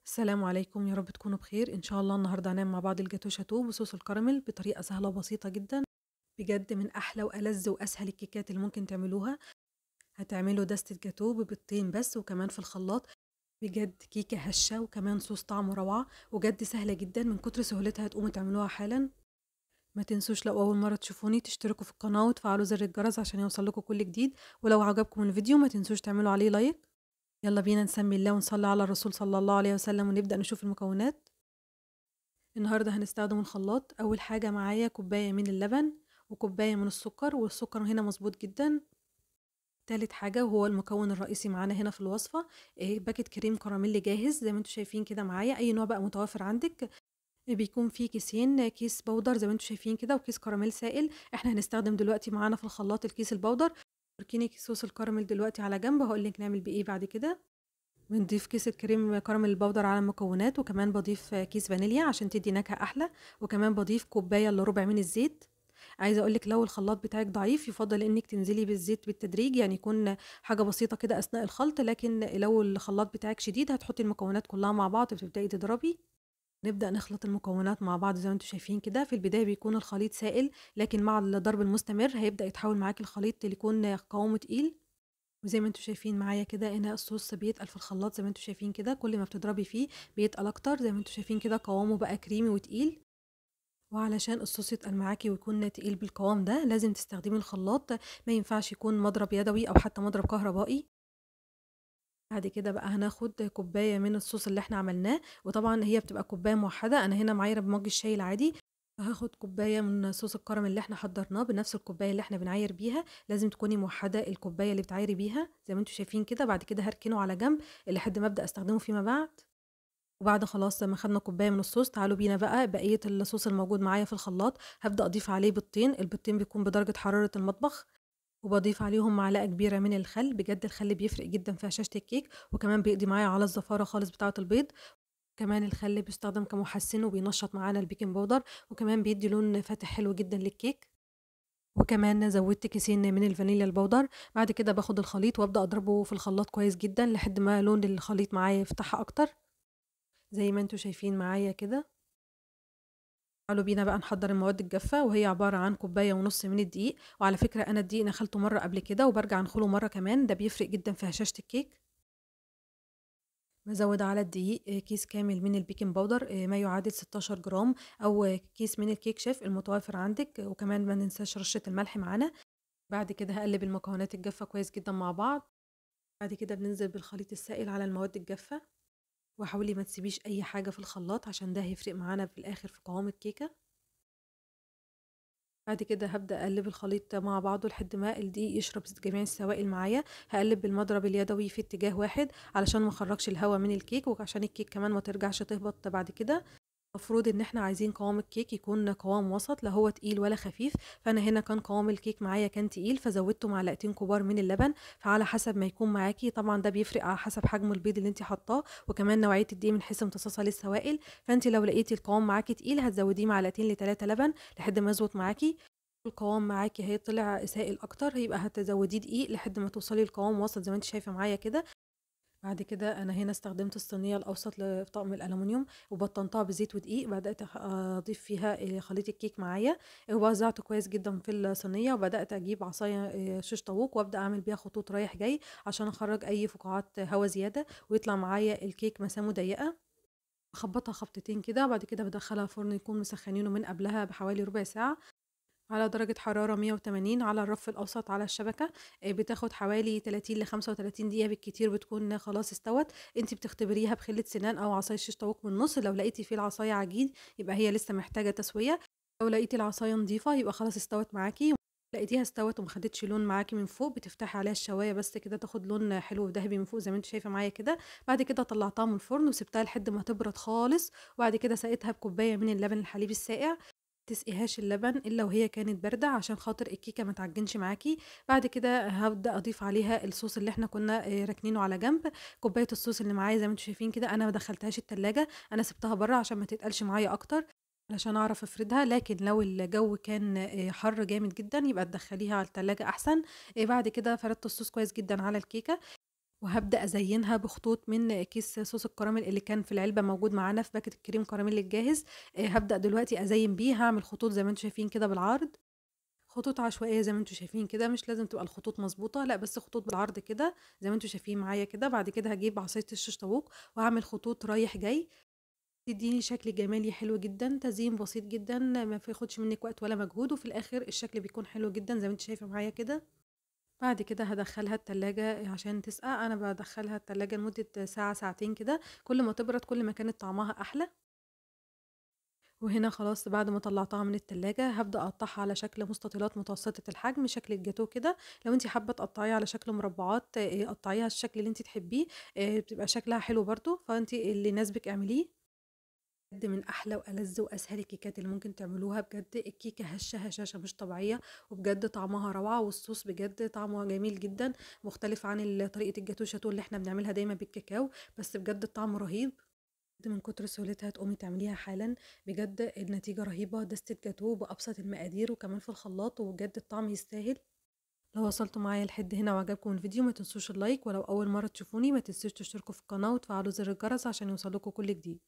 السلام عليكم، يا رب تكونوا بخير. إن شاء الله النهارده هنعمل مع بعض الجاتوه شاتوه بصوص الكراميل بطريقة سهلة وبسيطة جدًا، بجد من أحلى وألذ وأسهل الكيكات اللي ممكن تعملوها. هتعملوا دستة جاتوه ببيضتين بس وكمان في الخلاط، بجد كيكة هشة وكمان صوص طعمه روعة، وبجد سهلة جدًا من كتر سهولتها هتقوموا تعملوها حالًا. ما تنسوش لو أول مرة تشوفوني تشتركوا في القناة وتفعلوا زر الجرس عشان يوصل لكم كل جديد، ولو عجبكم الفيديو ما تنسوش تعملوا عليه لايك. يلا بينا نسمي الله ونصلي على الرسول صلى الله عليه وسلم ونبدأ نشوف المكونات. النهارده هنستخدم الخلاط. أول حاجة معايا كوباية من اللبن وكوباية من السكر، والسكر هنا مظبوط جدا. تالت حاجة وهو المكون الرئيسي معانا هنا في الوصفة، باكت كريم كراميل جاهز زي ما انتوا شايفين كده معايا، أي نوع بقى متوفر عندك. بيكون فيه كيسين، كيس بودر زي ما انتوا شايفين كده وكيس كراميل سائل. احنا هنستخدم دلوقتي معانا في الخلاط الكيس البودر. اركني صوص الكراميل دلوقتي على جنب، هقولك نعمل بيه بعد كده. بنضيف كيس الكريم كراميل البودر على المكونات، وكمان باضيف كيس فانيليا عشان تدي نكهة أحلى، وكمان باضيف كوباية إلا ربع من الزيت. عايزة أقول لك لو الخلاط بتاعك ضعيف يفضل إنك تنزلي بالزيت بالتدريج، يعني يكون حاجة بسيطة كده أثناء الخلط، لكن لو الخلاط بتاعك شديد هتحطي المكونات كلها مع بعض وتبدأي تضربي. نبدأ نخلط المكونات مع بعض زي ما انتم شايفين كده. في البداية بيكون الخليط سائل، لكن مع الضرب المستمر هيبدأ يتحول معاكي الخليط اللي يكون قوامه تقيل. وزي ما انتم شايفين معايا كده هنا الصوص بيتقل في الخلاط زي ما انتم شايفين كده، كل ما بتضربي فيه بيتقل اكتر. زي ما انتم شايفين كده قوامه بقى كريمي وتقيل. وعلشان الصوص يتقل معاكي ويكون تقيل بالقوام ده لازم تستخدمي الخلاط، ما ينفعش يكون مضرب يدوي او حتى مضرب كهربائي. بعد كده بقى هناخد كوباية من الصوص اللي احنا عملناه، وطبعا هي بتبقى كوباية موحدة، انا هنا معايرة بمج الشاي العادي. هاخد كوباية من صوص الكرم اللي احنا حضرناه بنفس الكوباية اللي احنا بنعاير بيها، لازم تكوني موحدة الكوباية اللي بتعايري بيها زي ما انتوا شايفين كده. بعد كده هركنه على جنب لحد ما ابدأ استخدمه فيما بعد. وبعد خلاص ما خدنا كوباية من الصوص، تعالوا بينا بقى بقية الصوص الموجود معايا في الخلاط. هبدأ اضيف عليه بيضتين، البيضتين بيكون بدرجة حرارة المطبخ، وباضيف عليهم معلقة كبيرة من الخل. بجد الخل بيفرق جدًا في هشاشة الكيك، وكمان بيقضي معايا على الزفارة خالص بتاعة البيض. كمان الخل بيستخدم كمحسن وبينشط معانا البيكنج باودر، وكمان بيدي لون فاتح حلو جدًا للكيك. وكمان زودت كيسين من الفانيليا البودر. بعد كده باخد الخليط وابدأ اضربه في الخلاط كويس جدًا لحد ما لون الخليط معايا يفتح أكتر، زي ما أنتم شايفين معايا كده. تعالوا بينا بقى نحضّر المواد الجافة، وهي عبارة عن كوباية ونُص من الدقيق. وعلى فكرة أنا الدقيق نخلته مرّة قبل كده وبارجع أنخله مرّة كمان، ده بيفرق جدًا في هشاشة الكيك. بازوّد على الدقيق كيس كامل من البيكنج باودر، ما يعادل 16 جرام، أو كيس من الكيك شيف المتوفر عندِك، وكمان ما ننساش رشة الملح معانا. بعد كده هاقلّب المكونات الجافة كويس جدًا مع بعض. بعد كده بننزل بالخليط السائل على المواد الجافة، وحاولي ما تسيبيش أي حاجة في الخلاط عشان ده هيفرق معانا في الآخر في قوام الكيكة. بعد كده هابدأ أقلّب الخليط مع بعضه لحد ما الدقيق يشرب جميع السوائل معايا. هاقلّب بالمضرب اليدوي في اتجاه واحد علشان ما اخرّجش الهوا من الكيك، وعشان الكيك كمان ما ترجعش تهبط بعد كده. المفروض إن إحنا عايزين قوام الكيك يكون قوام وسط، لا هو تقيل ولا خفيف. فأنا هنا كان قوام الكيك معايا كان تقيل، فزوّدته معلقتين كبار من اللبن، فعلى حسب ما يكون معاكِ طبعًا ده بيفرق على حسب حجم البيض اللي أنتِ حاطاه، وكمان نوعية الدقيق من حيث امتصاصها للسوائل. فأنتِ لو لقيتِ القوام معاكِ تقيل هتزوّديه معلقتين ل3 لبن لحد ما يضبط معاكِ. القوام معاكِ طلع سائل أكتر، يبقى هتزوّديه دقيق لحد ما توصلي لقوام وسط زي ما أنتِ شايفة معايا كده. بعد كده أنا هنا استخدمت الصينية الأوسط لطقم الألومنيوم وبطّنتها بزيت ودقيق، بدأت أضيف فيها خليط الكيك معايا، ووزّعته كويس جدًا في الصينية، وبدأت أجيب عصاية شيش طاووق وأبدأ أعمل بيها خطوط رايح جاي عشان أخرّج أي فقاعات هوا زيادة، ويطلع معايا الكيك مسامه ضيّقة. باخبّطها خبطتين كده، وبعد كده بادخّلها الفرن يكون مسخّنينه من قبلها بحوالي ربع ساعة على درجة حرارة 180 على الرف الأوسط على الشبكة. بتاخد حوالي 30 ل35 دقيقة بالكتير بتكون خلاص استوت. أنتِ بتختبريها بخلة سنان أو عصاية شيش طاووق من النُص، لو لقيتِ فيه العصاية عجين يبقى هي لسه محتاجة تسوية، لو لقيتِ العصاية نضيفة يبقى خلاص استوت معاكِ. لقيتيها استوت وما خدتش لون معاكِ من فوق، بتفتحي عليها الشواية بس كده تاخد لون حلو وذهبي من فوق زي ما أنتِ شايفة معايا كده. بعد كده طلعتها من الفرن وسبتها لحد ما تبرد خالص، وبعد كده سقيتها بكوباية من اللبن الحليب الساقع. تسقيهاش اللبن إلا وهي كانت باردة عشان خاطر الكيكة ما تعجنش معاكِ. بعد كده هابدأ أضيف عليها الصوص اللي إحنا كنا راكنينه على جنب. كوباية الصوص اللي معايا زي ما أنتم شايفين كده أنا ما دخلتهاش التلاجة، أنا سِبتها برّه عشان ما تتقلش معايا أكتر، علشان أعرف أفردها. لكن لو الجو كان حَر جامد جدًا يبقى تدخليها على التلاجة أحسن. بعد كده فردت الصوص كويس جدًا على الكيكة، وهابدأ أزينها بخطوط من كيس صوص الكراميل اللي كان في العلبة موجود معانا في باكيت الكريم كراميل الجاهز. هابدأ دلوقتي أزين بيه، هاعمل خطوط زي ما أنتم شايفين كده بالعرض، خطوط عشوائية زي ما أنتم شايفين كده، مش لازم تبقى الخطوط مضبوطة، لأ بس خطوط بالعرض كده زي ما أنتم شايفين معايا كده. بعد كده هاجيب عصاية الشيش طاووق وأعمل خطوط رايح جاي، تديني شكل جمالي حلو جدًا، تزيين بسيط جدًا، ما بياخدش منِّك وقت ولا مجهود، وفي الآخر الشكل بيكون حلو جدًا زي ما أنتِ شايفة معايا كده. بعد كده هادخّلها التلاجة عشان تسقع، أنا بادخّلها التلاجة لمدة ساعة، ساعتين كده، كل ما تبرد كل ما كانت طعمها أحلى. وهنا خلاص بعد ما طلّعتها من التلاجة هابدأ أقطّعها على شكل مستطيلات متوسطة الحجم، شكل الجاتوه كده. لو أنتِ حابة تقطّعيها على شكل مربعات قطّعيها الشكل اللي أنتِ تحبيه، بتبقى شكلها حلو برضه، فأنتِ اللي يناسبِك اعمليه. بجد من أحلى وألذ وأسهل الكيكات اللي ممكن تعملوها، بجد الكيكة هشة هشاشة مش طبيعية، وبجد طعمها روعة، والصوص بجد طعمه جميل جدًا، مختلف عن طريقة الجاتوه شاتوه اللي إحنا بنعملها دايمًا بالكاكاو، بس بجد الطعم رهيب. بجد من كتر سهولتها تقومي تعمليها حالًا، بجد النتيجة رهيبة، دستة جاتوه بأبسط المقادير وكمان في الخلاط، وبجد الطعم يستاهل. لو وصلتوا معايا لحد هنا وعجبكم الفيديو ما تنسوش اللايك، ولو أول مرة تشوفوني ما تنسوش تشتركوا في القناة وتفعلوا زر الجرس عشان يوصلكوا كل جديد.